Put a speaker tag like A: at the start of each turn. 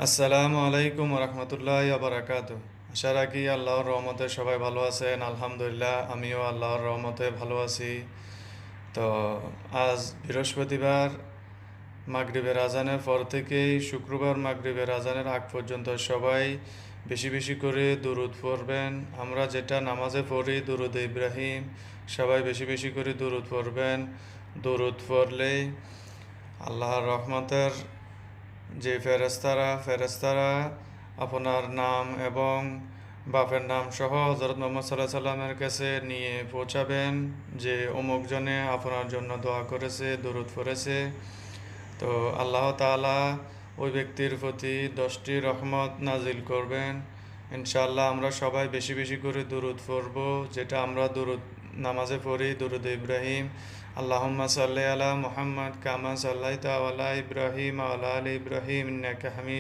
A: আসসালামু আলাইকুম রহমতুল্লাহ বারাকাত। আশা রাখি আল্লাহর রহমতে সবাই ভালো আছেন। আলহামদুলিল্লাহ আমিও আল্লাহর রহমতে ভালো আছি। তো আজ বৃহস্পতিবার, মাগরিবের আজানের পর থেকেই শুক্রবার মাগরিবের আজানের আগ পর্যন্ত সবাই বেশি বেশি করে দুরূদ পড়বেন। আমরা যেটা নামাজে পড়ি দুরূদ ইব্রাহিম, সবাই বেশি বেশি করে দুরূদ পড়বেন। দুরূদ পড়লেই আল্লাহর রহমতের যে ফেরেস্তারা আপনার নাম এবং বাপের নাম সহ হযরত মুহাম্মদ সাল্লাল্লাহু আলাইহি সাল্লামের কাছে নিয়ে পৌঁছাবেন যে অমুক জনে আপনার জন্য দোয়া করেছে, দরুদ পড়েছে। তো আল্লাহ তাআলা ওই ব্যক্তির প্রতি 10টি রহমত নাজিল করবেন। ইনশাআল্লাহ আমরা সবাই বেশি বেশি করে দুরুদ পড়ব, যেটা আমরা দুরুদ নামাজে পড়ি দুরুদ ইব্রাহিম। আল্লাহুম্মা সাল্লি আলা মুহাম্মদ কামা সাল্লাইতা আলা ইব্রাহিম ওয়া আলা আলি ইব্রাহিম ইন্নাকা হামিদ